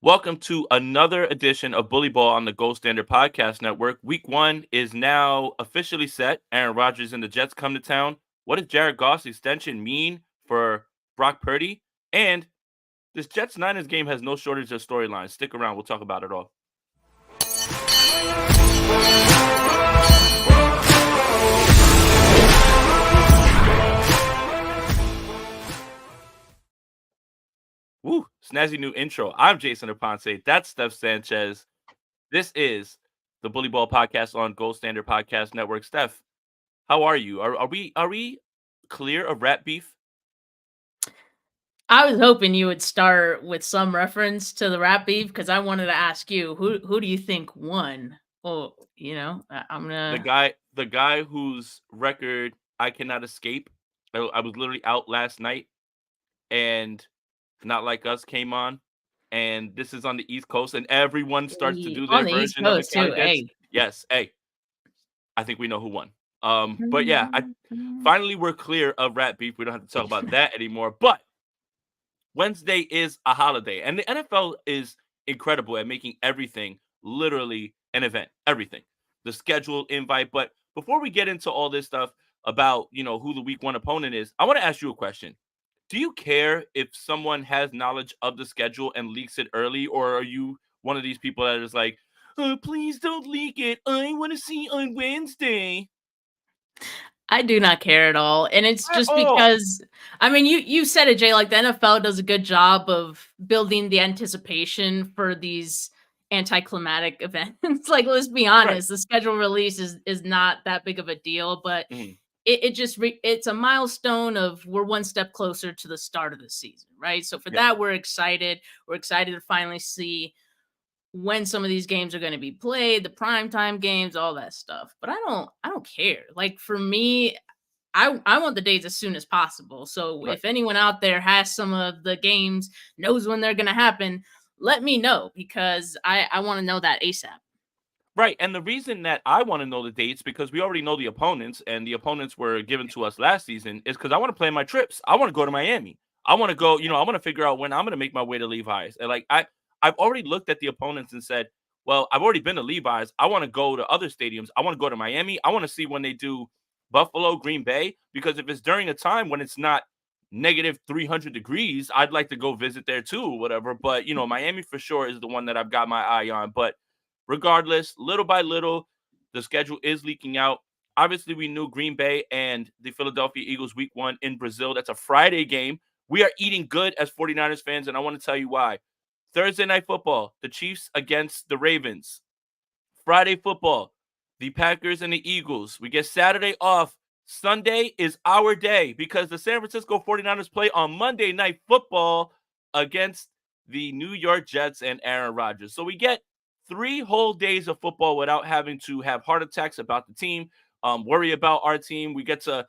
Welcome to another edition of Bully Ball on the Gold Standard Podcast Network. Week 1 is now officially set. Aaron Rodgers and the Jets come to town. What does Jared Goff's extension mean for Brock Purdy? And this Jets Niners game has no shortage of storylines. Stick around, we'll talk about it all. Woo, snazzy new intro. I'm Jason Aponte. That's Steph Sanchez. This is the Bully Ball Podcast on Gold Standard Podcast Network. Steph, how are you? Are we clear of rat beef? I was hoping you would start with some reference to the rap beef because I wanted to ask you who do you think won? Well, I'm The gonna. guy, the guy whose record I cannot escape. I was literally out last night, and Not Like Us came on, and this is on the East Coast, and everyone starts to do On their the East version of the Coast too. candidates. Hey, Yes, hey, I think we know who won. But yeah, finally we're clear of rat beef. We don't have to talk about that anymore. But Wednesday is a holiday, and the NFL is incredible at making everything literally an event. Everything, the schedule, invite. But before we get into all this stuff about who the week 1 opponent is, I want to ask you a question. Do you care if someone has knowledge of the schedule and leaks it early, or are you one of these people that is like, please don't leak it. I want to see on Wednesday. I do not care at all, and it's At just all. because you said it, Jay. Like the NFL does a good job of building the anticipation for these anticlimactic events. Like let's be Right. honest, the schedule release is not that big of a deal, but Mhm. it's a milestone of we're one step closer to the start of the season, right? So for Yeah. that, we're excited. We're excited to finally see when some of these games are going to be played, the primetime games, all that stuff. But I don't care. Like for me, I want the dates as soon as possible. So Right. if anyone out there has some of the games, knows when they're going to happen, let me know because I want to know that ASAP. Right. And the reason that I want to know the dates, because we already know the opponents, and the opponents were given to us last season, is because I want to plan my trips. I want to go to Miami. I want to go, I want to figure out when I'm going to make my way to Levi's. And like I've already looked at the opponents and said, well, I've already been to Levi's. I want to go to other stadiums. I want to go to Miami. I want to see when they do Buffalo, Green Bay, because if it's during a time when it's not negative 300 degrees, I'd like to go visit there too, whatever. But, Miami for sure is the one that I've got my eye on. But regardless, little by little, the schedule is leaking out. Obviously, we knew Green Bay and the Philadelphia Eagles week 1 in Brazil. That's a Friday game. We are eating good as 49ers fans, and I want to tell you why. Thursday night football, the Chiefs against the Ravens. Friday football, the Packers and the Eagles. We get Saturday off. Sunday is our day because the San Francisco 49ers play on Monday night football against the New York Jets and Aaron Rodgers. So we get 3 whole days of football without having to have heart attacks about the team, worry about our team. We get to,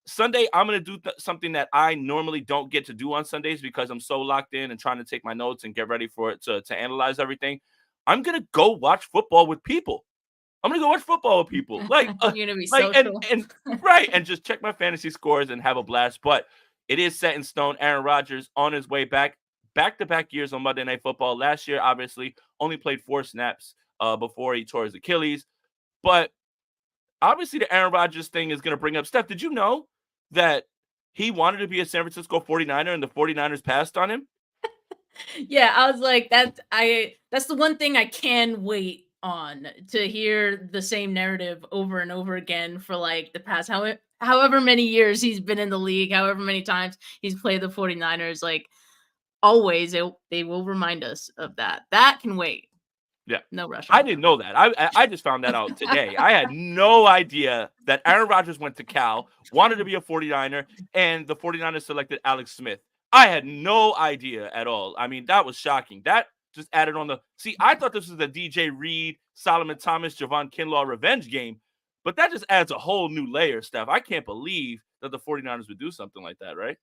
Sunday, I'm going to do something that I normally don't get to do on Sundays because I'm so locked in and trying to take my notes and get ready for it to analyze everything. I'm going to go watch football with people. I'm gonna go watch football with people, You're gonna be like, and social. and right, and just check my fantasy scores and have a blast. But it is set in stone. Aaron Rodgers on his way back to back years on Monday Night Football. Last year, obviously, only played 4 snaps before he tore his Achilles. But obviously, the Aaron Rodgers thing is gonna bring up Steph. Did you know that he wanted to be a San Francisco 49er and the 49ers passed on him? Yeah, I was like, that's the one thing I can wait on to hear the same narrative over and over again for like the past however many years he's been in the league, however many times he's played the 49ers. Like always they will remind us of that. That can wait. Yeah. No rush I on didn't know that. I just found that out today. I had no idea that Aaron Rodgers went to Cal, wanted to be a 49er, and the 49ers selected Alex Smith. I had no idea at all. I mean, that was shocking. That just added on the see, I thought this was a DJ Reed, Solomon Thomas, Javon Kinlaw revenge game, but that just adds a whole new layer, Steph. I can't believe that the 49ers would do something like that, right?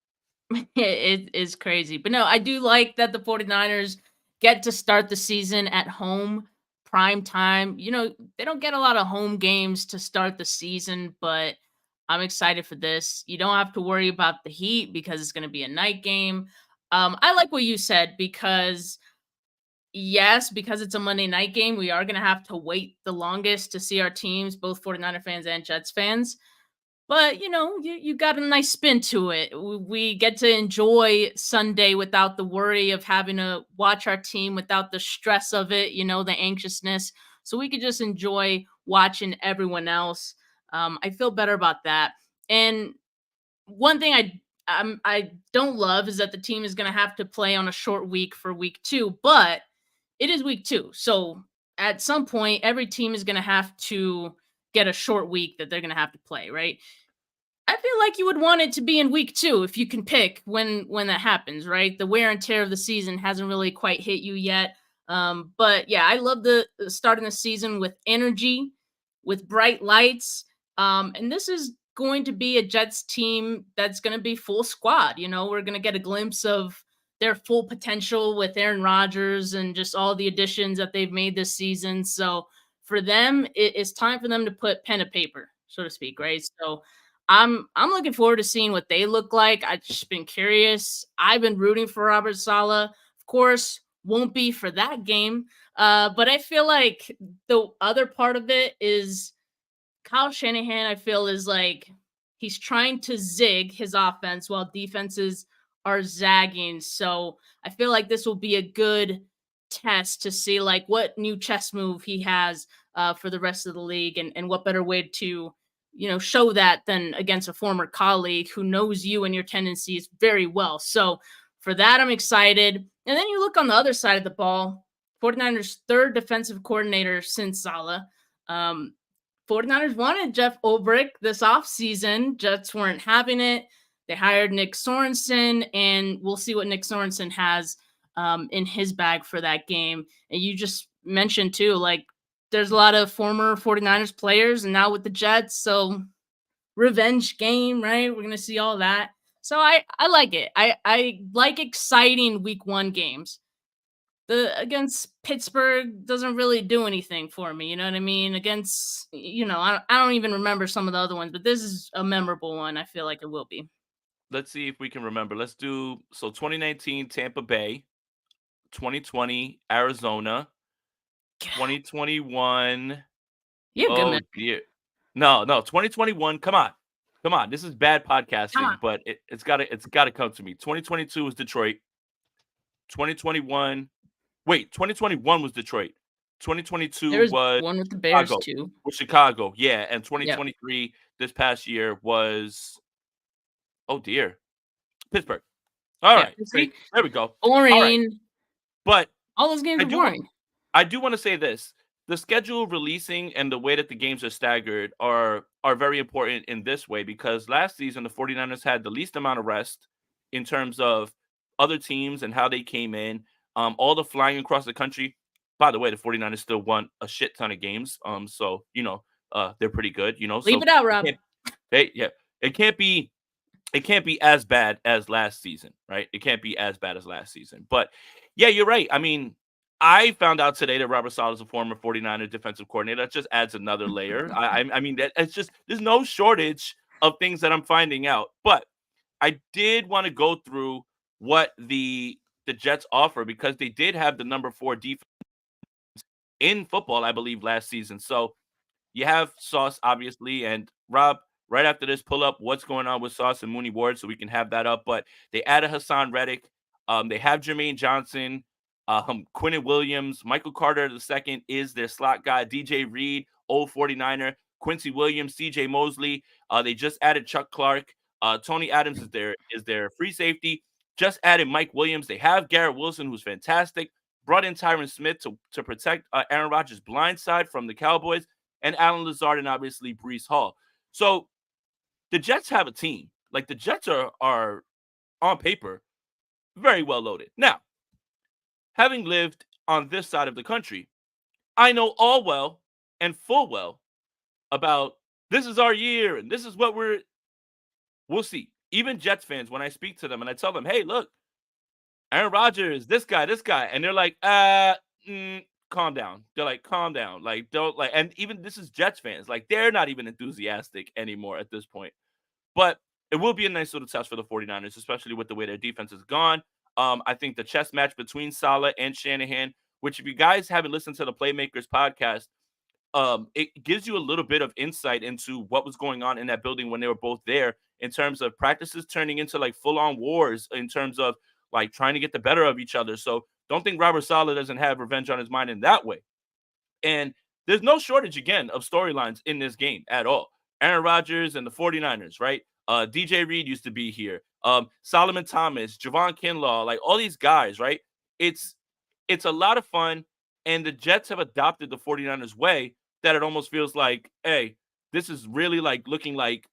It is crazy. But no, I do like that the 49ers get to start the season at home, prime time. They don't get a lot of home games to start the season, but I'm excited for this. You don't have to worry about the heat because it's going to be a night game. I like what you said because yes, because it's a Monday night game, we are going to have to wait the longest to see our teams, both 49er fans and Jets fans. But, you got a nice spin to it. We get to enjoy Sunday without the worry of having to watch our team, without the stress of it, the anxiousness. So we could just enjoy watching everyone else. I feel better about that. And one thing I don't love is that the team is going to have to play on a short week for week 2, but it is week 2. So at some point, every team is going to have to get a short week that they're going to have to play, right? I feel like you would want it to be in week 2 if you can pick when that happens, right? The wear and tear of the season hasn't really quite hit you yet. But yeah, I love the starting the season with energy, with bright lights. And this is going to be a Jets team that's going to be full squad. We're going to get a glimpse of their full potential with Aaron Rodgers and just all the additions that they've made this season. So for them, it's time for them to put pen to paper, so to speak, right? So I'm looking forward to seeing what they look like. I've just been curious. I've been rooting for Robert Saleh. Of course, won't be for that game. But I feel like the other part of it is Kyle Shanahan, I feel, is like he's trying to zig his offense while defenses are zagging. So I feel like this will be a good test to see like what new chess move he has for the rest of the league, and what better way to show that than against a former colleague who knows you and your tendencies very well. So for that, I'm excited. And then you look on the other side of the ball, 49ers third defensive coordinator since Saleh. Um, 49ers wanted Jeff Ulbrich this offseason. Jets weren't having it. They hired Nick Sorensen, and we'll see what Nick Sorensen has in his bag for that game. And you just mentioned, too, like there's a lot of former 49ers players, and now with the Jets, so revenge game, right? We're going to see all that. So I like it. I like exciting week 1 games. The against Pittsburgh doesn't really do anything for me. You know what I mean? Against, I don't even remember some of the other ones, but this is a memorable one. I feel like it will be. Let's see if we can remember. Let's do 2019 Tampa Bay, 2020 Arizona, God, 2021. you have good Oh memory. dear. No, 2021. Come on. Come on. This is bad Come on. podcasting, but it's gotta come to me. 2022 was Detroit. 2021. Wait, 2021 was Detroit. 2022 There's was one with the Bears Chicago. too. Was Chicago. Yeah. And Yep. 2023 this past year was, oh dear, Pittsburgh. All Yeah. right. See? Pittsburgh. There we go. All right. Boring. But All those games I are do boring. I do want to say this. The schedule releasing and the way that the games are staggered are very important in this way, because last season the 49ers had the least amount of rest in terms of other teams and how they came in. All the flying across the country. By the way, the 49ers still won a shit ton of games. So, they're pretty good, Leave so it out, it Rob. can't yeah, it can't be as bad as last season, right? It can't be as bad as last season. But yeah, you're right. I mean, I found out today that Robert Saleh is a former 49er defensive coordinator. That just adds another layer. I mean, that it's just there's no shortage of things that I'm finding out. But I did want to go through what the Jets offer, because they did have the number 4 defense in football, I believe, last season. So you have Sauce, obviously, and Rob, right after this, pull up what's going on with Sauce and Mooney Ward so we can have that up. But they added Hassan Reddick. They have Jermaine Johnson, Quinnen Williams, Michael Carter II is their slot guy, DJ Reed, old 49er, Quincy Williams, CJ Mosley. They just added Chuck Clark. Tony Adams is their free safety. Just added Mike Williams. They have Garrett Wilson, who's fantastic. Brought in Tyron Smith to protect Aaron Rodgers' blind side from the Cowboys, and Alan Lazard, and obviously Brees Hall. So the Jets have a team. Like, the Jets are on paper very well loaded. Now, having lived on this side of the country, I know all well and full well about this is our year and this is what we'll see. Even Jets fans, when I speak to them and I tell them, hey, look, Aaron Rodgers, this guy, and they're like, calm down. They're like, calm down. Like, don't like, and even this is Jets fans, like, they're not even enthusiastic anymore at this point. But it will be a nice little test for the 49ers, especially with the way their defense is gone. I think the chess match between Saleh and Shanahan which if you guys haven't listened to the Playmakers podcast, it gives you a little bit of insight into what was going on in that building when they were both there, in terms of practices turning into like full-on wars, in terms of like trying to get the better of each other. So don't think Robert Saleh doesn't have revenge on his mind in that way. And there's no shortage, again, of storylines in this game at all. Aaron Rodgers and the 49ers, right? DJ Reed used to be here. Solomon Thomas, Javon Kinlaw, like all these guys, right? It's a lot of fun. And the Jets have adopted the 49ers way that it almost feels like, hey, this is really like looking like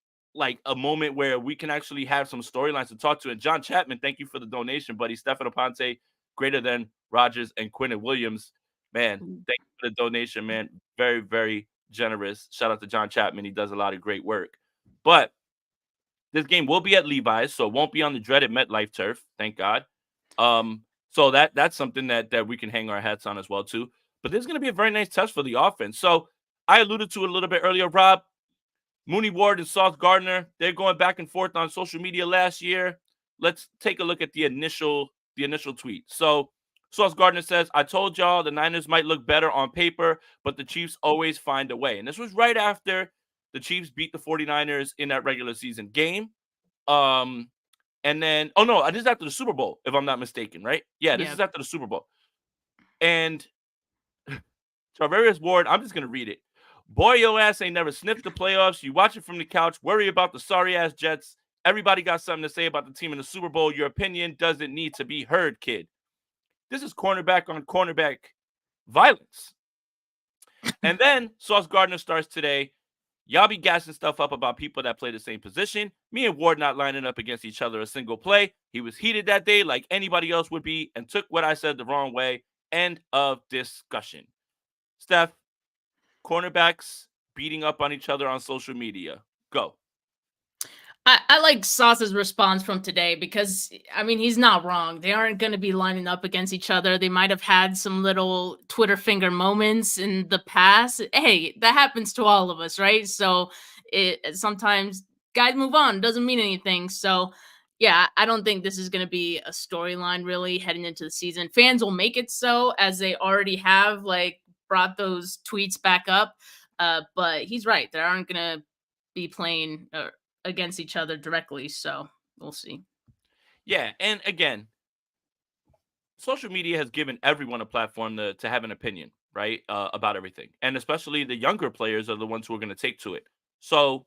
a moment where we can actually have some storylines to talk to. And John Chapman, thank you for the donation, buddy. Stefan Aponte, greater than Rodgers and Quinnen Williams. Man, thank you for the donation, man. Very, very generous. Shout out to John Chapman. He does a lot of great work. But this game will be at Levi's, so it won't be on the dreaded MetLife turf, thank God. So that's something that we can hang our hats on as well, too. But this is going to be a very nice test for the offense. So I alluded to it a little bit earlier, Rob. Mooney Ward and Sauce Gardner, they're going back and forth on social media last year. Let's take a look at the initial tweet. So Sauce Gardner says, I told y'all the Niners might look better on paper, but the Chiefs always find a way. And this was right after the Chiefs beat the 49ers in that regular season game. And then, oh no, this is after the Super Bowl, if I'm not mistaken, right? Yeah, this is after the Super Bowl. And Tarvarius Ward, I'm just going to read it. Boy, your ass ain't never sniffed the playoffs. You watch it from the couch, worry about the sorry-ass Jets. Everybody got something to say about the team in the Super Bowl. Your opinion doesn't need to be heard, kid. This is cornerback on cornerback violence. And then Sauce Gardner starts today. Y'all be gassing stuff up about people that play the same position. Me and Ward not lining up against each other a single play. He was heated that day like anybody else would be and took what I said the wrong way. End of discussion. Steph, cornerbacks beating up on each other on social media. Go. I like Sauce's response from today because, I mean, he's not wrong. They aren't going to be lining up against each other. They might have had some little Twitter finger moments in the past. Hey, that happens to all of us, right? So sometimes guys move on. Doesn't mean anything. So, yeah, I don't think this is going to be a storyline really heading into the season. Fans will make it so, as they already have, like, brought those tweets back up. But he's right. They aren't going to be playing against each other directly, so we'll see. Yeah, and again, social media has given everyone a platform to have an opinion, right, about everything, and especially the younger players are the ones who are going to take to it. So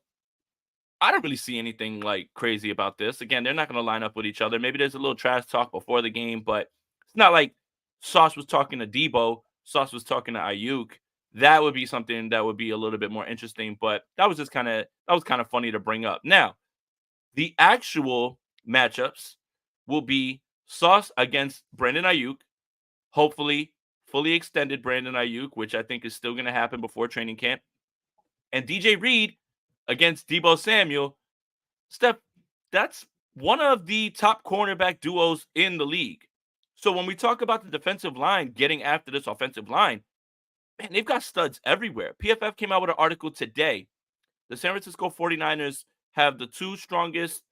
I don't really see anything like crazy about this. Again, they're not going to line up with each other. Maybe there's a little trash talk before the game, but it's not like Sauce was talking to Debo, Sauce was talking to Ayuk. That would be something that would be a little bit more interesting, but that was kind of funny to bring up. Now, the actual matchups will be Sauce against Brandon Ayuk, hopefully fully extended Brandon Ayuk, which I think is still going to happen before training camp, and DJ Reed against Debo Samuel. Steph, that's one of the top cornerback duos in the league. So when we talk about the defensive line getting after this offensive line, man, they've got studs everywhere. PFF came out with an article today. The San Francisco 49ers have the two strongest,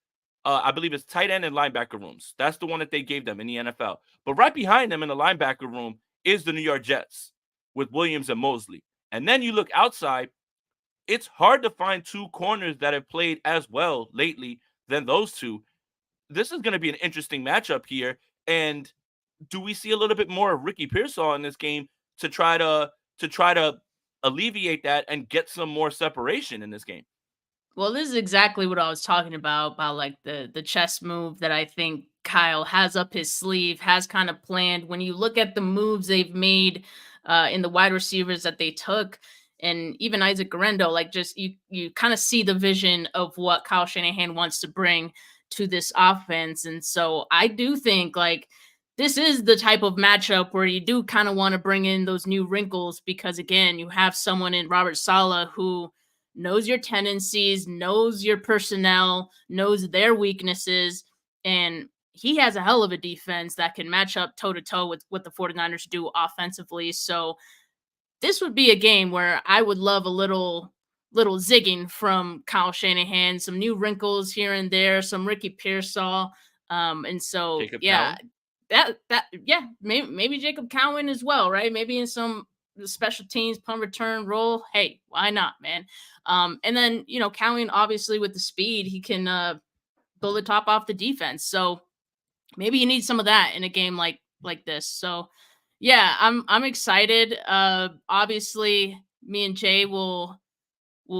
I believe it's tight end and linebacker rooms. That's the one that they gave them in the NFL. But right behind them in the linebacker room is the New York Jets with Williams and Mosley. And then you look outside, it's hard to find two corners that have played as well lately than those two. This is going to be an interesting matchup here. And do we see a little bit more of Ricky Pearsall in this game to try to alleviate that and get some more separation in this game? Well, this is exactly what I was talking about like the chess move that I think Kyle has up his sleeve, has kind of planned. When you look at the moves they've made in the wide receivers that they took, and even Isaac Guerrero, like just you kind of see the vision of what Kyle Shanahan wants to bring to this offense. And so I do think like this is the type of matchup where you do kind of want to bring in those new wrinkles because, again, you have someone in Robert Saleh who knows your tendencies, knows your personnel, knows their weaknesses, and he has a hell of a defense that can match up toe-to-toe with what the 49ers do offensively. So this would be a game where I would love a little zigging from Kyle Shanahan, some new wrinkles here and there, some Ricky Pearsall. And so, Jacob yeah. Town? maybe Jacob Cowan as well, right? Maybe in some special teams punt return role. Hey, why not, man? And then Cowan obviously with the speed, he can blow the top off the defense. So maybe you need some of that in a game like this. So yeah, I'm excited. Obviously, me and Jay will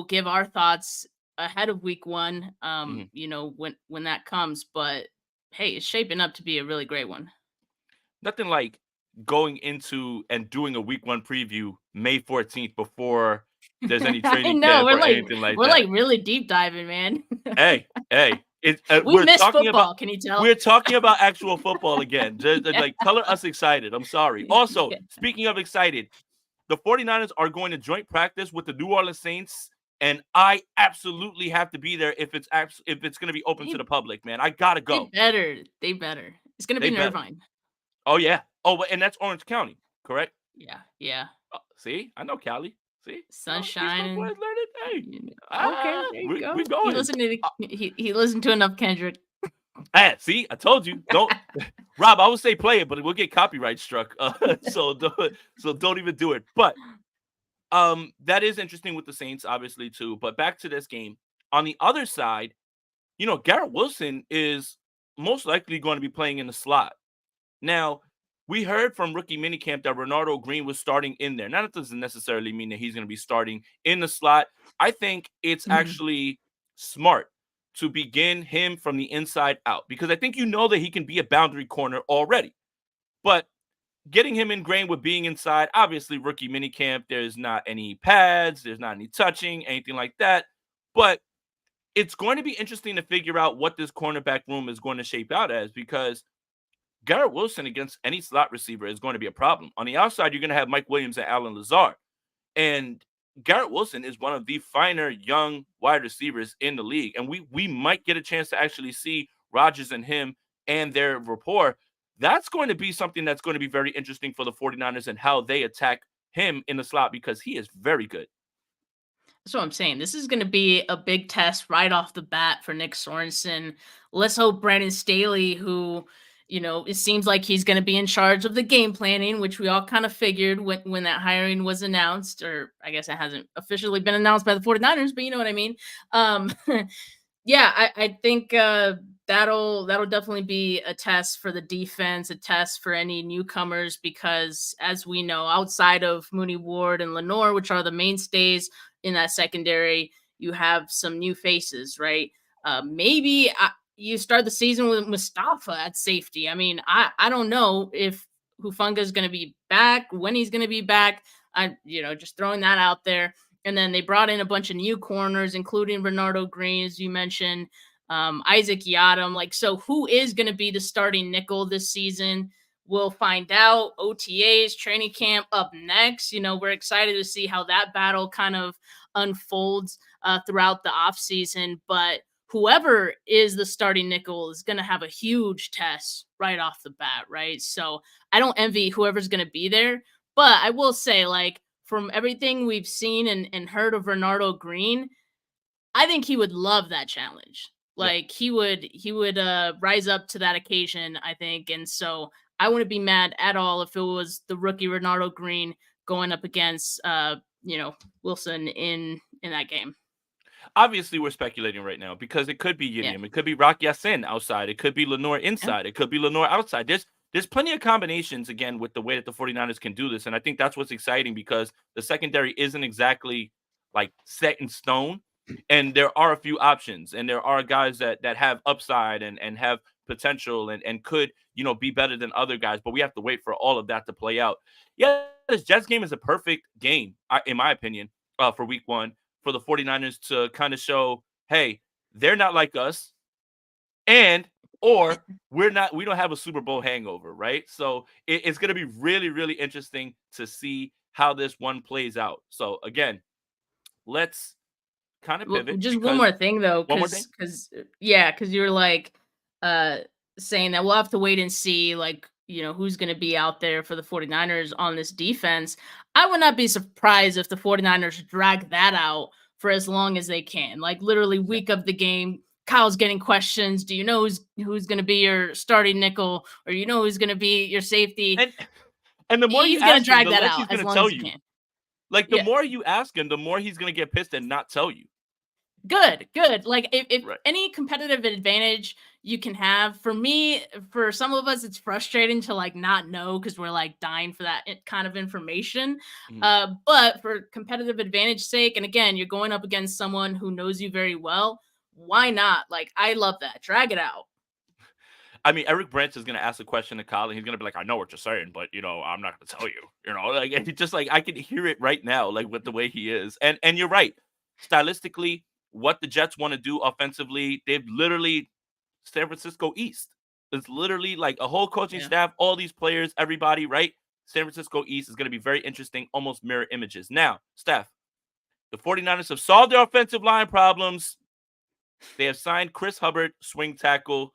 give our thoughts ahead of week one. Mhm. When that comes, but hey, it's shaping up to be a really great one. Nothing like going into and doing a week 1 preview May 14th before there's any I training know camp or anything like we're like that. really deep diving, man. Hey, it's We miss football. Can you we're tell? talking about actual football again. Just Yeah. like color us excited. I'm sorry. Also, Yeah. speaking of excited, the 49ers are going to joint practice with the New Orleans Saints, and I absolutely have to be there if it's going to be open to They the public, man. I got to they go. better. They better. It's gonna be They in better. Irvine. Oh yeah. Oh, and that's Orange County, correct? Yeah. Yeah. See, I know Cali. See, Sun East Coast boys shining. learning. Hey, Okay, there you we go. He going. listened to Uh, he listened to enough Kendrick. see, I told you. Don't, Rob. I would say play it, but we'll get copyright struck. So don't even do it. But that is interesting with the Saints, obviously too. But back to this game. On the other side, Garrett Wilson is most likely going to be playing in the slot. Now, we heard from rookie minicamp that Renardo Green was starting in there. Now, that doesn't necessarily mean that he's going to be starting in the slot. I think it's Mhm. actually smart to begin him from the inside out because I think that he can be a boundary corner already. But getting him ingrained with being inside, obviously, rookie minicamp, there's not any pads, there's not any touching, anything like that. But it's going to be interesting to figure out what this cornerback room is going to shape out as because Garrett Wilson against any slot receiver is going to be a problem. On the outside, you're going to have Mike Williams and Alan Lazard. And Garrett Wilson is one of the finer young wide receivers in the league. And we might get a chance to actually see Rodgers and him and their rapport. That's going to be something that's going to be very interesting for the 49ers and how they attack him in the slot because he is very good. That's what I'm saying. This is going to be a big test right off the bat for Nick Sorensen. Let's hope Brandon Staley, who, it seems like he's going to be in charge of the game planning, which we all kind of figured when that hiring was announced, or I guess it hasn't officially been announced by the 49ers, but you know what I mean. Um, yeah, I think that'll definitely be a test for the defense, a test for any newcomers, because as we know, outside of Mooney Ward and Lenore, which are the mainstays in that secondary, you have some new faces, right? Maybe you start the season with Mustafa at safety. I mean, I don't know if Hufunga is going to be back, when he's going to be back. Just throwing that out there. And then they brought in a bunch of new corners, including Renardo Green, as you mentioned, Isaac Yadam. Like, so who is going to be the starting nickel this season? We'll find out. OTAs, training camp up next. We're excited to see how that battle kind of unfolds throughout the offseason. But whoever is the starting nickel is going to have a huge test right off the bat, right? So I don't envy whoever's going to be there. But I will say, like, from everything we've seen and heard of Renardo Green, I think he would love that challenge. Yeah. Like he would rise up to that occasion, I think. And so I wouldn't be mad at all if it was the rookie Renardo Green going up against Wilson in that game. Obviously, we're speculating right now because it could be Yeah. Yinium, it could be Rock Yassin outside, it could be Lenore Yeah. inside, it could be Lenore outside. There's plenty of combinations again with the way that the 49ers can do this. And I think that's what's exciting because the secondary isn't exactly like set in stone. And there are a few options, and there are guys that have upside and have potential and could, be better than other guys. But we have to wait for all of that to play out. Yeah, this Jets game is a perfect game, in my opinion, for week one for the 49ers to kind of show, hey, they're not like us, and or we don't have a Super Bowl hangover, right? So it's going to be really, really interesting to see how this one plays out. So again, let's kind of Well, pivot just one because more thing though, one more thing. because you're like uh saying that we'll have to wait and see, like, who's going to be out there for the 49ers on this defense. I would not be surprised if the 49ers drag that out for as long as they can, like literally Yeah. week of the game, Kyle's getting questions. Do you know who's going to be your starting nickel, or who's going to be your safety? And the more you He's going to ask him, drag the that less out he's as gonna long tell as he you. can. Like, the Yeah. more you ask him, the more he's gonna get pissed and not tell you. Good. Like if Right. any competitive advantage you can have, for me, for some of us, it's frustrating to like not know because we're like dying for that kind of information. Mhm. But for competitive advantage sake, and again, you're going up against someone who knows you very well. Why not? Like, I love that. Drag it out. I mean, Eric Branch is gonna ask a question to Kyle, and he's gonna be like, "I know what you're saying, but I'm not gonna tell you." Like, and he just like I can hear it right now, like with the way he is. And you're right. Stylistically, what the Jets want to do offensively, they've literally San Francisco East. It's literally like a whole coaching Yeah. staff, all these players, everybody, right? San Francisco East is going to be very interesting, almost mirror images. Now, Steph, the 49ers have solved their offensive line problems. They have signed Chris Hubbard, swing tackle,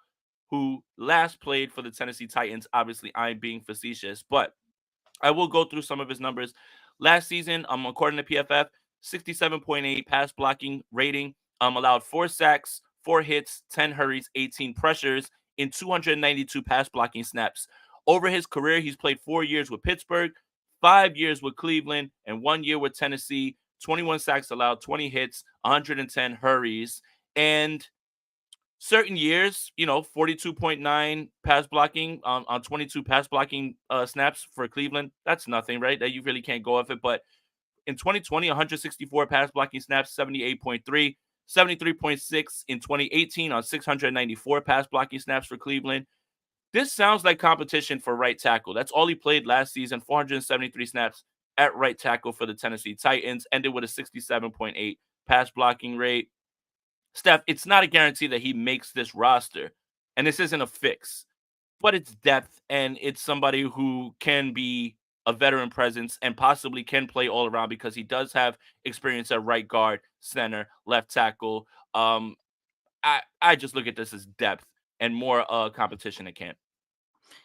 who last played for the Tennessee Titans. Obviously, I'm being facetious, but I will go through some of his numbers. Last season, according to PFF, 67.8 pass blocking rating, allowed 4 sacks, 4 hits, 10 hurries, 18 pressures in 292 pass blocking snaps. Over his career, he's played 4 years with Pittsburgh, 5 years with Cleveland, and 1 year with Tennessee. 21 sacks allowed, 20 hits, 110 hurries. And certain years, 42.9 pass blocking on 22 pass blocking snaps for Cleveland. That's nothing, right? That you really can't go off it. But in 2020, 164 pass blocking snaps, 78.3, 73.6 in 2018 on 694 pass blocking snaps for Cleveland. This sounds like competition for right tackle. That's all he played last season, 473 snaps at right tackle for the Tennessee Titans, ended with a 67.8 pass blocking rate. Steph, it's not a guarantee that he makes this roster, and this isn't a fix, but it's depth, and it's somebody who can be a veteran presence and possibly can play all around because he does have experience at right guard, center, left tackle. I just look at this as depth and more competition at camp.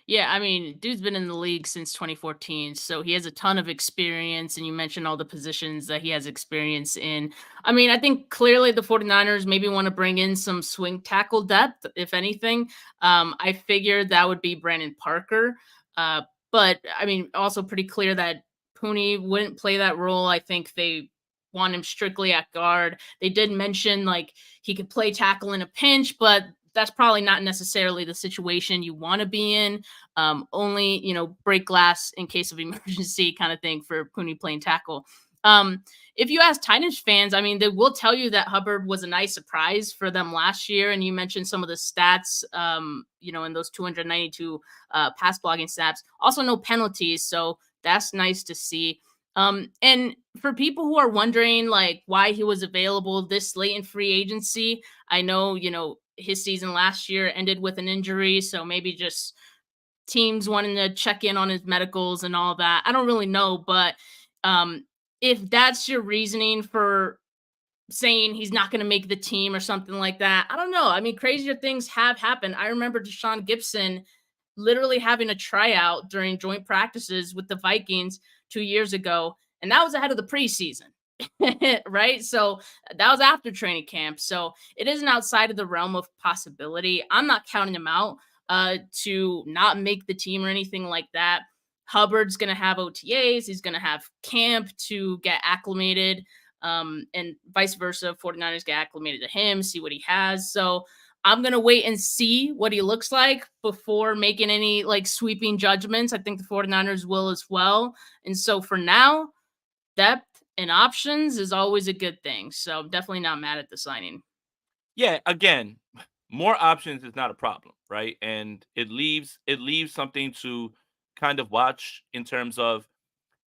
Yeah, I mean, dude's been in the league since 2014, so he has a ton of experience. And you mentioned all the positions that he has experience in. I mean, I think clearly the 49ers maybe want to bring in some swing tackle depth, if anything. I figured that would be Brandon Parker. Uh, but I mean, also pretty clear that Pooney wouldn't play that role. I think they want him strictly at guard. They did mention like he could play tackle in a pinch, but that's probably not necessarily the situation you want to be in. Only, break glass in case of emergency kind of thing for Pooney playing tackle. If you ask Titans fans, I mean, they will tell you that Hubbard was a nice surprise for them last year. And you mentioned some of the stats, in those 292 pass blocking snaps. Also, no penalties. So that's nice to see. And for people who are wondering like why he was available this late in free agency, I know, his season last year ended with an injury. So maybe just teams wanting to check in on his medicals and all that. I don't really know, but um, if that's your reasoning for saying he's not going to make the team or something like that, I don't know. I mean, crazier things have happened. I remember Deshaun Gibson literally having a tryout during joint practices with the Vikings 2 years ago, and that was ahead of the preseason. Right? So that was after training camp. So it isn't outside of the realm of possibility. I'm not counting him out to not make the team or anything like that. Hubbard's going to have OTAs. He's going to have camp to get acclimated, and vice versa. 49ers get acclimated to him, see what he has. So I'm going to wait and see what he looks like before making any like sweeping judgments. I think the 49ers will as well. And so for now, depth and options is always a good thing. So definitely not mad at the signing. Yeah, again, more options is not a problem, right? And it leaves something to kind of watch in terms of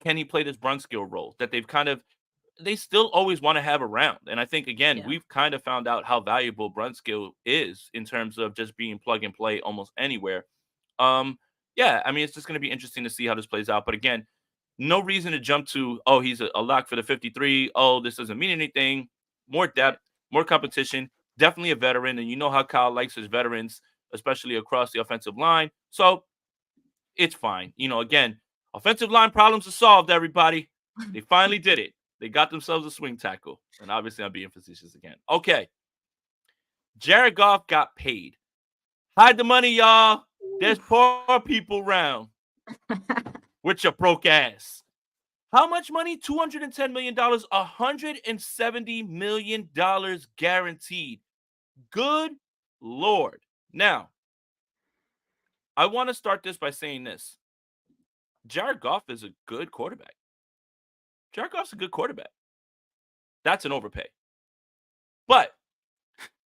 can he play this Brunskill role that they still always want to have around. And I think again, Yeah. we've kind of found out how valuable Brunskill is in terms of just being plug and play almost anywhere. Um, yeah, I mean it's just gonna be interesting to see how this plays out. But again, no reason to jump to, oh, he's a lock for the 53. Oh, this doesn't mean anything. More Right. depth, more competition. Definitely a veteran. And you know how Kyle likes his veterans, especially across the offensive line. So it's fine. Again, offensive line problems are solved, everybody. They finally did it. They got themselves a swing tackle. And obviously, I'm being facetious again. Okay. Jared Goff got paid. Hide the money, y'all. There's poor people around with your broke ass. How much money? $210 million, $170 million guaranteed. Good Lord. Now, I want to start this by saying this. Jared Goff is a good quarterback. Jared Goff's a good quarterback. That's an overpay. But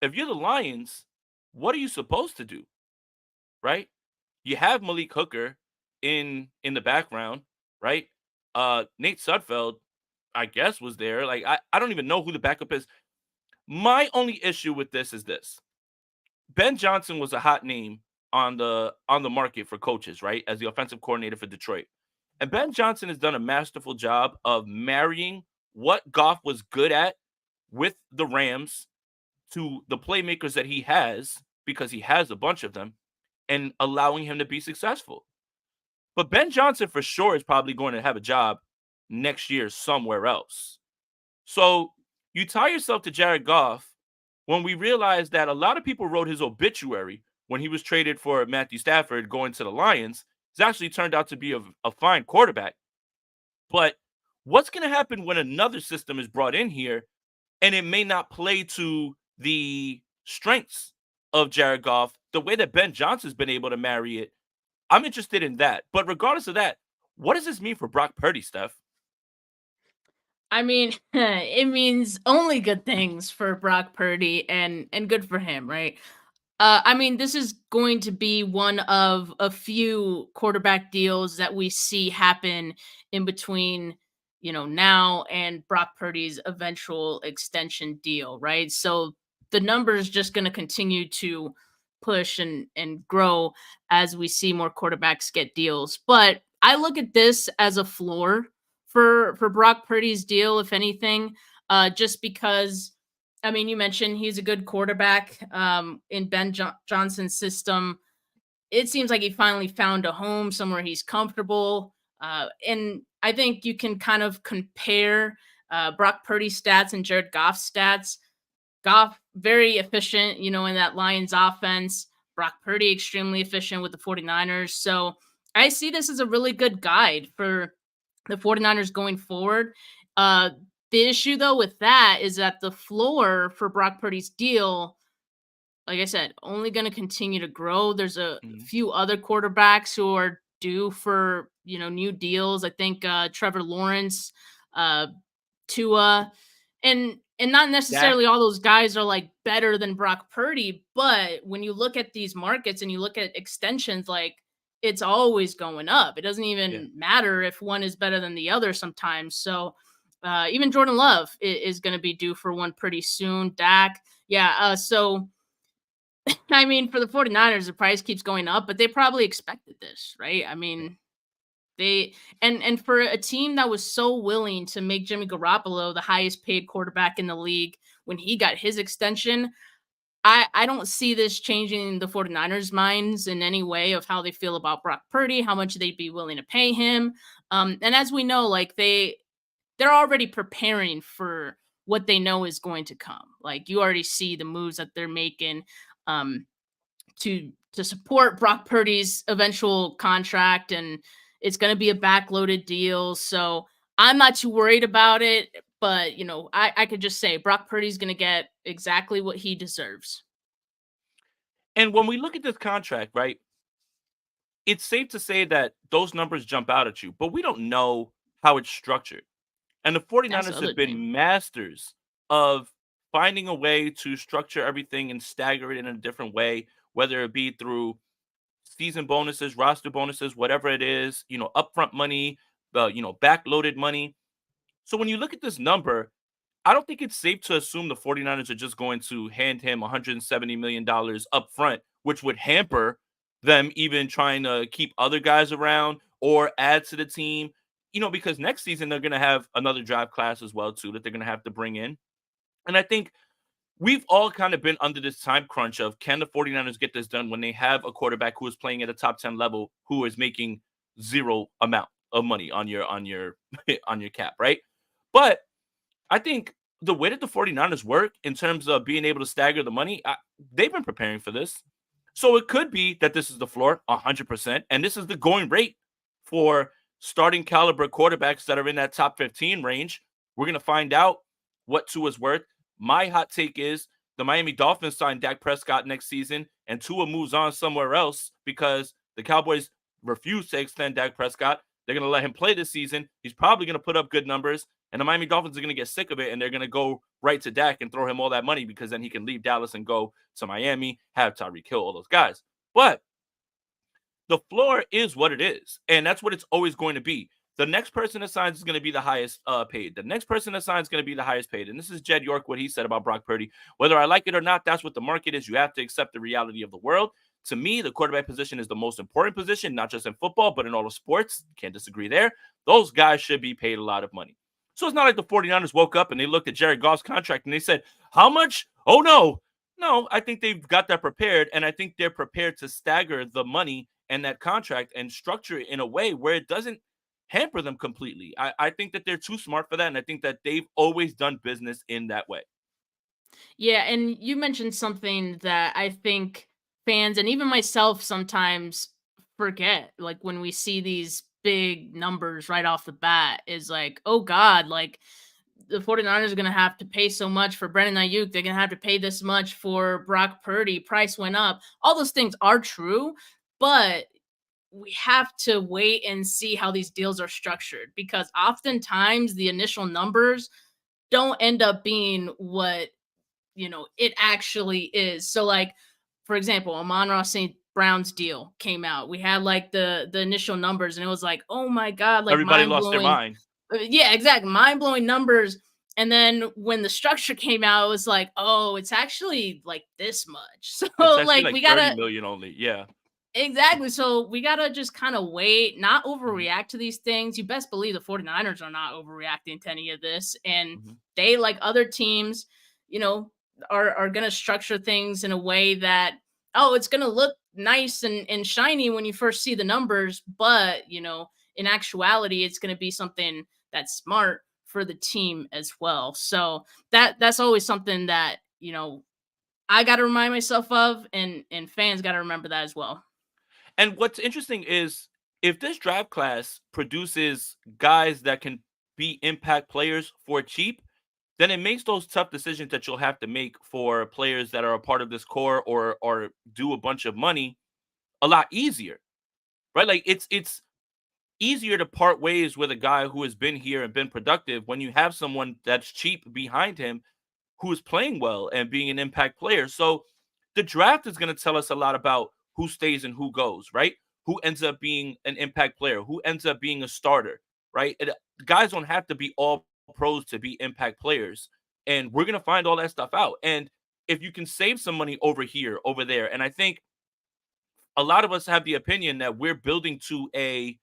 if you're the Lions, what are you supposed to do? Right? You have Malik Hooker in the background, right? Nate Sudfeld, I guess, was there. Like, I don't even know who the backup is. My only issue with this is this. Ben Johnson was a hot name on the market for coaches, right? As the offensive coordinator for Detroit. And Ben Johnson has done a masterful job of marrying what Goff was good at with the Rams to the playmakers that he has, because he has a bunch of them, and allowing him to be successful. But Ben Johnson for sure is probably going to have a job next year somewhere else. So you tie yourself to Jared Goff when we realize that a lot of people wrote his obituary when he was traded for Matthew Stafford going to the Lions. He's actually turned out to be a fine quarterback. But what's going to happen when another system is brought in here and it may not play to the strengths of Jared Goff the way that Ben Johnson's been able to marry it? I'm interested in that. But regardless of that, what does this mean for Brock Purdy, Steph? I mean, it means only good things for Brock Purdy and good for him, right? I mean, this is going to be one of a few quarterback deals that we see happen in between, now and Brock Purdy's eventual extension deal, right? So the number is just going to continue to push and grow as we see more quarterbacks get deals. But I look at this as a floor for Brock Purdy's deal, if anything, just because I mean, you mentioned he's a good quarterback in Ben Johnson's system. It seems like he finally found a home somewhere he's comfortable. And I think you can kind of compare Brock Purdy's stats and Jared Goff's stats. Goff, very efficient, in that Lions offense. Brock Purdy, extremely efficient with the 49ers. So I see this as a really good guide for the 49ers going forward. The issue, though, with that is that the floor for Brock Purdy's deal, like I said, only going to continue to grow. There's a Mhm. few other quarterbacks who are due for, new deals. I think Trevor Lawrence, uh, Tua, and not Dak, necessarily all those guys are like better than Brock Purdy, but when you look at these markets and you look at extensions, like it's always going up. It doesn't yeah. even matter if one is better than the other sometimes. So even Jordan Love is going to be due for one pretty soon. Dak, yeah. So I mean, for the 49ers, the price keeps going up, but they probably expected this, right? I Yeah. mean, they and for a team that was so willing to make Jimmy Garoppolo the highest paid quarterback in the league when he got his extension, I don't see this changing the 49ers minds in any way of how they feel about Brock Purdy, how much they'd be willing to pay him. And as we know, like they're already preparing for what they know is going to come. Like you already see the moves that they're making. Um, to support Brock Purdy's eventual contract, and it's going to be a backloaded deal. So I'm not too worried about it. But I could just say Brock Purdy's going to get exactly what he deserves. And when we look at this contract, right, it's safe to say that those numbers jump out at you, but we don't know how it's structured. And the That's the 49ers other have thing. been masters of finding a way to structure everything and stagger it in a different way, whether it be through season bonuses, roster bonuses, whatever it is, upfront money, the, backloaded money. So when you look at this number, I don't think it's safe to assume the 49ers are just going to hand him $170 million up front, which would hamper them even trying to keep other guys around or add to the team, because next season they're going to have another draft class as well, too, that they're going to have to bring in. And I think we've all kind of been under this time crunch of can the 49ers get this done when they have a quarterback who is playing at a top 10 level who is making zero amount of money on your on your cap, right? But I think the way that the 49ers work in terms of being able to stagger the money, they've been preparing for this. So it could be that this is the floor 100%, and this is the going rate for starting caliber quarterbacks that are in that top 15 range. We're going to find out what Tua's worth. My hot take is the Miami Dolphins sign Dak Prescott next season, and Tua moves on somewhere else because the Cowboys refuse to extend Dak Prescott. They're going to let him play this season. He's probably going to put up good numbers, and the Miami Dolphins are going to get sick of it, and they're going to go right to Dak and throw him all that money because then he can leave Dallas and go to Miami, have Tyreek Hill, all those guys. But the floor is what it is, and that's what it's always going to be. The next person that signs is going to be the highest paid. The next person that signs is going to be the highest paid. And this is Jed York, what he said about Brock Purdy. Whether I like it or not, that's what the market is. You have to accept the reality of the world. To me, the quarterback position is the most important position, not just in football, but in all of sports. Can't disagree there. Those guys should be paid a lot of money. So it's not like the 49ers woke up and they looked at Jared Goff's contract and they said, how much? Oh, no. No, I think they've got that prepared, and I think they're prepared to stagger the money and that contract and structure it in a way where it doesn't hamper them completely. I think that they're too smart for that, and I think that they've always done business in that way. Yeah, and you mentioned something that I think fans and even myself sometimes forget. Like when we see these big numbers right off the bat, is like, oh God, like the 49ers are going to have to pay so much for Brandon Ayuk. They're going to have to pay this much for Brock Purdy. Price went up. All those things are true, but we have to wait and see how these deals are structured because oftentimes the initial numbers don't end up being what it actually is. So like, for example, Amon-Ra St. Brown's deal came out. We had like the initial numbers and it was like, oh my God, like Everybody mind lost their blowing. mind. Yeah, exactly. Mind blowing numbers. And then when the structure came out, it was like, oh, it's actually like this much. It's So actually like like we 30 gotta million only. Yeah. exactly. So we gotta just kind of wait, not Mhm, overreact to these things. You best believe the 49ers are not overreacting to any of this. And mhm. they, like other teams, you know, are gonna structure things in a way that, oh, it's gonna look nice and shiny when you first see the numbers, but in actuality, it's gonna be something that's smart for the team as well. So that's always something that, I gotta remind myself of and fans gotta remember that as well. And what's interesting is if this draft class produces guys that can be impact players for cheap, then it makes those tough decisions that you'll have to make for players that are a part of this core or do a bunch of money a lot easier, right? Like it's easier to part ways with a guy who has been here and been productive when you have someone that's cheap behind him who is playing well and being an impact player. So the draft is going to tell us a lot about who stays and who goes, right? Who ends up being an impact player, who ends up being a starter, right? Guys don't have to be all pros to be impact players. And we're going to find all that stuff out. And if you can save some money over here, over there, and I think a lot of us have the opinion that we're building to a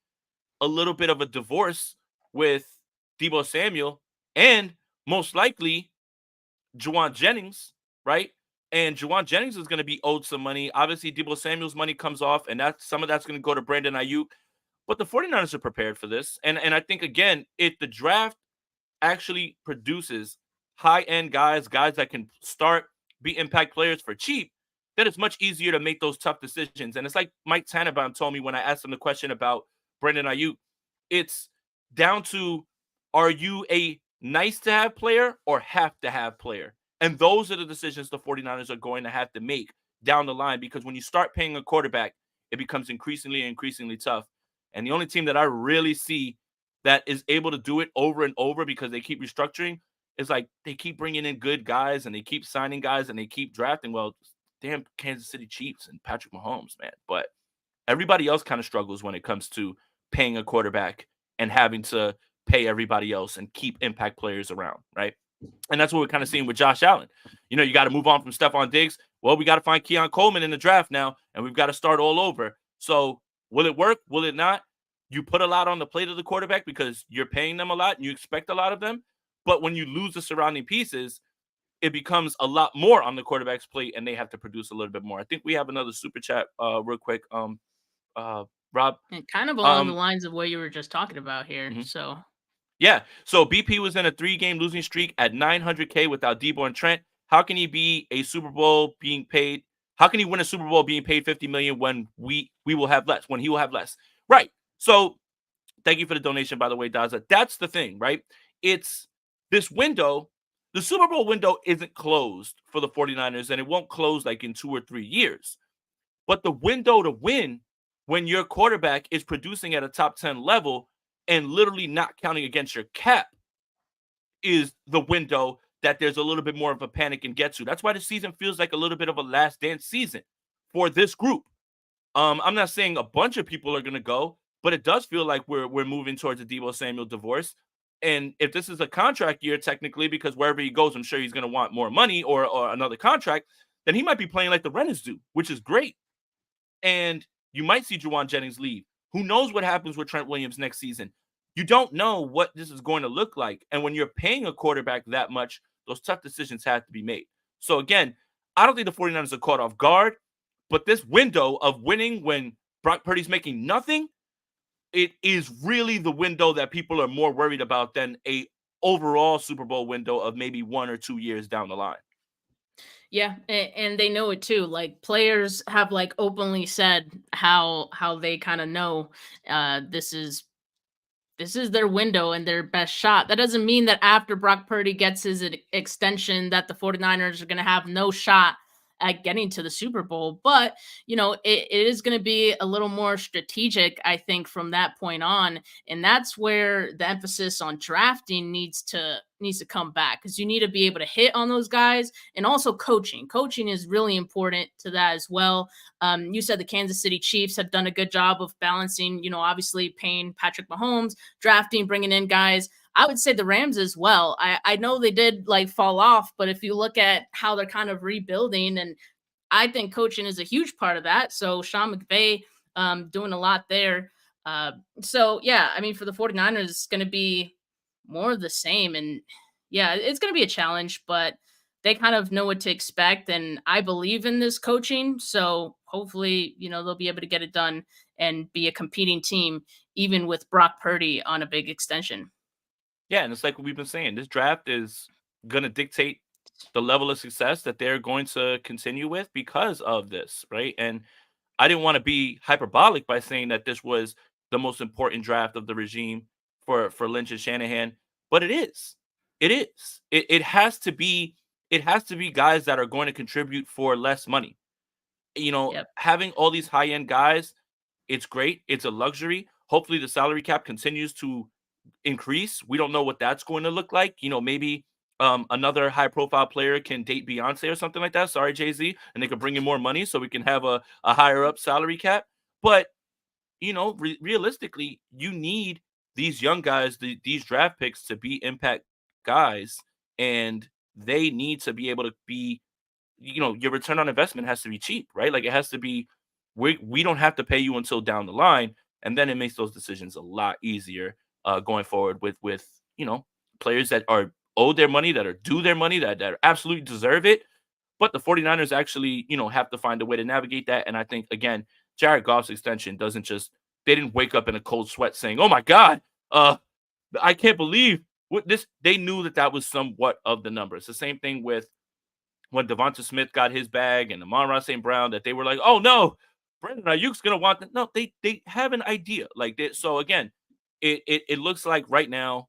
little bit of a divorce with Debo Samuel and most likely Juwan Jennings, right? And Juwan Jennings is going to be owed some money. Obviously, Debo Samuel's money comes off, and some of that's going to go to Brandon Ayuk. But the 49ers are prepared for this. And I think, again, if the draft actually produces high-end guys that can start, be impact players for cheap, then it's much easier to make those tough decisions. And it's like Mike Tannenbaum told me when I asked him the question about Brandon Ayuk. It's down to, are you a nice to have player or have to have player? And those are the decisions the 49ers are going to have to make down the line because when you start paying a quarterback, it becomes increasingly and increasingly tough. And the only team that I really see that is able to do it over and over because they keep restructuring is like they keep bringing in good guys and they keep signing guys and they keep drafting. Well, damn Kansas City Chiefs and Patrick Mahomes, man. But everybody else kind of struggles when it comes to paying a quarterback and having to pay everybody else and keep impact players around, right? And that's what we're kind of seeing with Josh Allen. You got to move on from Stephon Diggs. Well, we got to find Keon Coleman in the draft now, and we've got to start all over. So will it work? Will it not? You put a lot on the plate of the quarterback because you're paying them a lot and you expect a lot of them. But when you lose the surrounding pieces, it becomes a lot more on the quarterback's plate and they have to produce a little bit more. I think we have another super chat real quick. Uh Rob. And kind of along the Um lines of what you were just talking about here. mhm. So Yeah. So BP was in a 3-game losing streak at 900K without Debo and Trent. How can he be a Super Bowl being paid? How can he win a Super Bowl being paid 50 million when we will have less? When he will have less? Right. So thank you for the donation, by the way, Daza. That's the thing, right? It's this window. The Super Bowl window isn't closed for the 49ers, and it won't close like in 2 or 3 years. But the window to win when your quarterback is producing at a top 10 level and literally not counting against your cap is the window that there's a little bit more of a panic and get to. That's why the season feels like a little bit of a last dance season for this group. I'm not saying a bunch of people are going to go, but it does feel like we're moving towards a Deebo Samuel divorce. And if this is a contract year, technically, because wherever he goes, I'm sure he's going to want more money or another contract, then he might be playing like the Renners do, which is great. And you might see Juwan Jennings leave. Who knows what happens with Trent Williams next season? You don't know what this is going to look like. And when you're paying a quarterback that much, those tough decisions have to be made. So again, I don't think the 49ers are caught off guard, but this window of winning when Brock Purdy's making nothing, it is really the window that people are more worried about than a overall Super Bowl window of maybe 1 or 2 years down the line. Yeah, and they know it too. Like players have like openly said how they kind of know this is their window and their best shot. That doesn't mean that after Brock Purdy gets his extension that the 49ers are going to have no shot at getting to the Super Bowl. But, it is going to be a little more strategic, I think, from that point on. And that's where the emphasis on drafting needs to come back, because you need to be able to hit on those guys, and also coaching. Coaching is really important to that as well. You said the Kansas City Chiefs have done a good job of balancing, obviously paying Patrick Mahomes, drafting, bringing in guys. I would say the Rams as well. I know they did like fall off, but if you look at how they're kind of rebuilding, and I think coaching is a huge part of that. So Sean McVay doing a lot there. So yeah, I mean, for the 49ers, it's going to be more of the same. And yeah, it's going to be a challenge, but they kind of know what to expect. And I believe in this coaching. So hopefully, they'll be able to get it done and be a competing team, even with Brock Purdy on a big extension. Yeah, and it's like what we've been saying. This draft is going to dictate the level of success that they're going to continue with because of this, right? And I didn't want to be hyperbolic by saying that this was the most important draft of the regime for Lynch and Shanahan, but it is. It is. It has to be. It has to be guys that are going to contribute for less money. Yep. Having all these high end guys, it's great. It's a luxury. Hopefully, the salary cap continues to increase. We don't know what that's going to look like. Maybe another high profile player can date Beyonce or something like that. Sorry, Jay-Z, and they could bring in more money so we can have a higher up salary cap. But realistically, you need these young guys, these draft picks to be impact guys, and they need to be able to be, your return on investment has to be cheap, right? Like it has to be, we don't have to pay you until down the line, and then it makes those decisions a lot easier going forward with players that are owed their money, that are due their money, that absolutely deserve it. But the 49ers actually, have to find a way to navigate that. And I think, again, Jared Goff's extension doesn't just, they didn't wake up in a cold sweat saying, oh my God, I can't believe what this. They knew that was somewhat of the number. It's the same thing with when Devonta Smith got his bag and Amon-Ra St. Brown, that they were like, oh no, Brandon Ayuk's going to want that. No, they have an idea. Like that. So again, it looks like right now,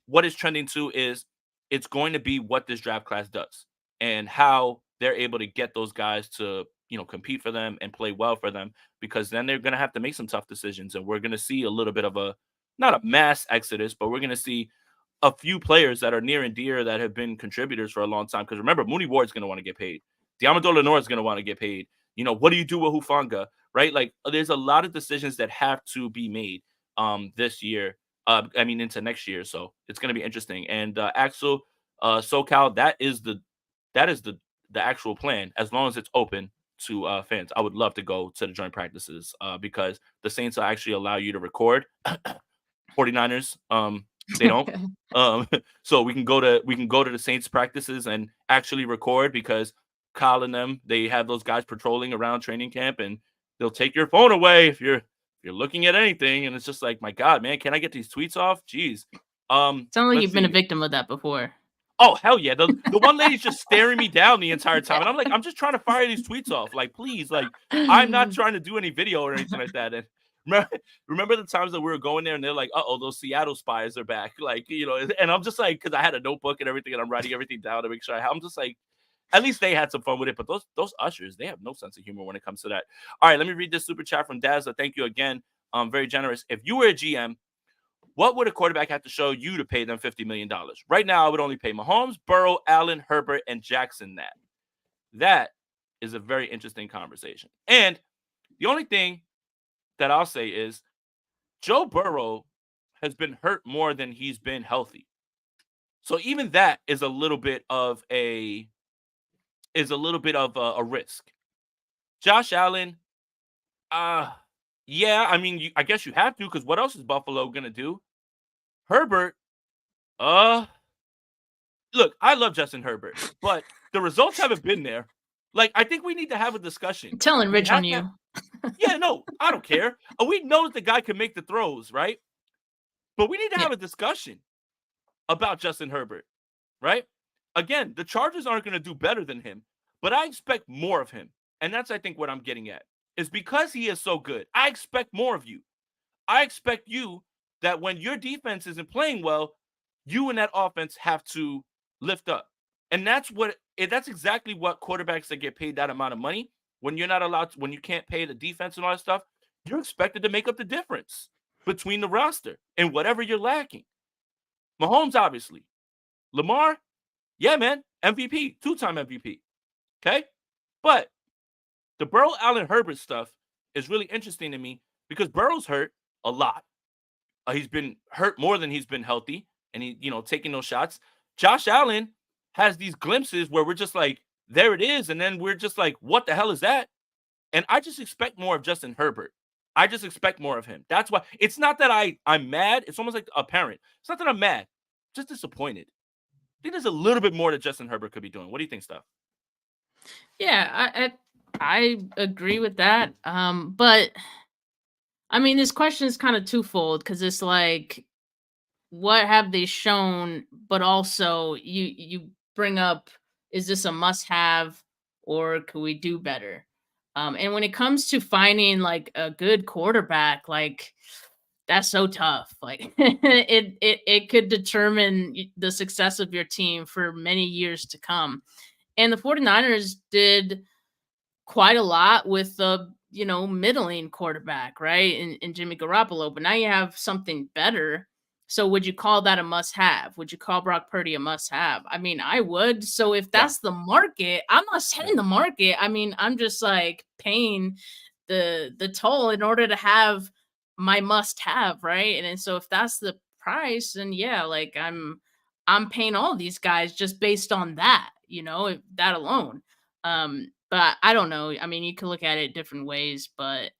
what is trending to is it's going to be what this draft class does and how they're able to get those guys to, compete for them and play well for them, because then they're going to have to make some tough decisions. And we're going to see a little bit of not a mass exodus, but we're going to see a few players that are near and dear that have been contributors for a long time. Because remember, Mooney Ward's going to want to get paid. Diamador Lenore is going to want to get paid. What do you do with Hufanga, right? Like, there's a lot of decisions that have to be made this year. Into next year. So it's going to be interesting. And Axel, SoCal, that is the actual plan. As long as it's open to fans, I would love to go to the joint practices because the Saints will actually allow you to record. 49ers, they don't. So we can go to the Saints practices and actually record, because Kyle and them, they have those guys patrolling around training camp, and they'll take your phone away if you're looking at anything. And it's just like, my God, man, can I get these tweets off? Jeez. Sounds like Let's you've been a see. victim of that before. Oh, hell yeah. The one lady's just staring me down the entire time. And I'm like, I'm just trying to fire these tweets off. Like, please, like, I'm not trying to do any video or anything like that. And remember the times that we were going there and they're like, uh-oh, those Seattle spies are back. Like, and I'm just like, because I had a notebook and everything and I'm writing everything down to make sure I'm just like, at least they had some fun with it. But those ushers, they have no sense of humor when it comes to that. All right, let me read this super chat from Dazza. Thank you again. Very generous. If you were a GM, what would a quarterback have to show you to pay them $50 million? Right now, I would only pay Mahomes, Burrow, Allen, Herbert, and Jackson that. That is a very interesting conversation. And the only thing that I'll say is Joe Burrow has been hurt more than he's been healthy. So even that is a little bit of a risk. Josh Allen, yeah, I mean, I guess you have to, because what else is Buffalo going to do? Herbert, look, I love Justin Herbert, but the results haven't been there. Like, I think we need to have a discussion. I'm telling Rich on you. Yeah, no, I don't care. We know that the guy can make the throws, right? But we need to have a discussion about Justin Herbert, right? Again, the Chargers aren't going to do better than him, but I expect more of him. And that's, I think, what I'm getting at. Is because he is so good, I expect more of you. I expect you that when your defense isn't playing well, you and that offense have to lift up. And that's exactly what quarterbacks that get paid that amount of money, when you're not allowed to, when you can't pay the defense and all that stuff, you're expected to make up the difference between the roster and whatever you're lacking. Mahomes, obviously. Lamar, yeah, man, MVP, 2-time MVP. Okay? But the Burrow, Allen, Herbert stuff is really interesting to me because Burrow's hurt a lot. He's been hurt more than he's been healthy, and he, taking those shots. Josh Allen has these glimpses where we're just like, there it is, and then we're just like, what the hell is that? And I just expect more of Justin Herbert. I just expect more of him. That's why it's not that I'm mad. It's almost like a parent. It's not that I'm mad, just disappointed. I think there's a little bit more that Justin Herbert could be doing. What do you think, Steph? Yeah, I agree with that. But I mean, this question is kind of twofold because it's like, what have they shown? But also, you bring up, is this a must-have or could we do better? And when it comes to finding like a good quarterback, like that's so tough. Like it could determine the success of your team for many years to come. And the 49ers did quite a lot with the middling quarterback, right? In Jimmy Garoppolo, but now you have something better. So would you call that a must-have? Would you call Brock Purdy a must-have? I mean, I would. So if that's the market, I'm not setting the market. I mean, I'm just like paying the toll in order to have my must-have, right? And so if that's the price, then yeah, like I'm paying all these guys just based on that, if that alone. But I don't know. I mean, you could look at it different ways, but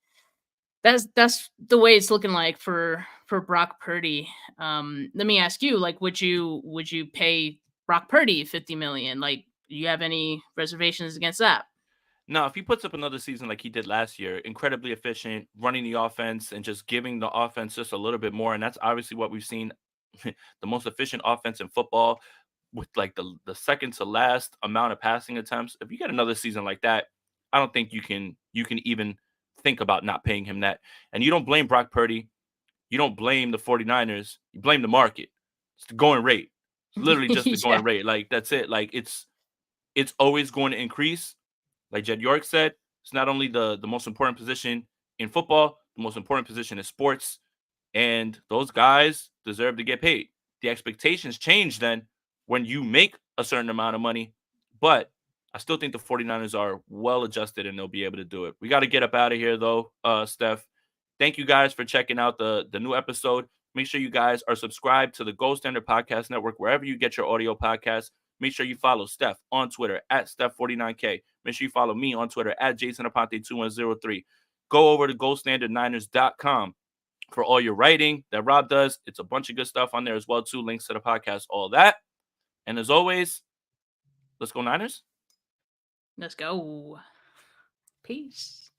that's the way it's looking like for Brock Purdy. Let me ask you, like, would you pay Brock Purdy $50 million? Like, do you have any reservations against that? No, if he puts up another season like he did last year, incredibly efficient, running the offense and just giving the offense just a little bit more, and that's obviously what we've seen, the most efficient offense in football with like the second to last amount of passing attempts. If you get another season like that, I don't think you can even think about not paying him that. And you don't blame Brock Purdy. You don't blame the 49ers. You blame the market. It's the going rate. It's literally just the going rate. Like, that's it. Like, it's always going to increase. Like Jed York said, it's not only the most important position in football, the most important position in sports. And those guys deserve to get paid. The expectations change then when you make a certain amount of money. But I still think the 49ers are well adjusted and they'll be able to do it. We got to get up out of here, though, Steph. Thank you guys for checking out the new episode. Make sure you guys are subscribed to the Gold Standard Podcast Network, wherever you get your audio podcasts. Make sure you follow Steph on Twitter at Steph49K. Make sure you follow me on Twitter at JasonAponte2103. Go over to GoldStandardNiners.com for all your writing that Rob does. It's a bunch of good stuff on there as well, too. Links to the podcast, all that. And as always, let's go Niners. Let's go. Peace.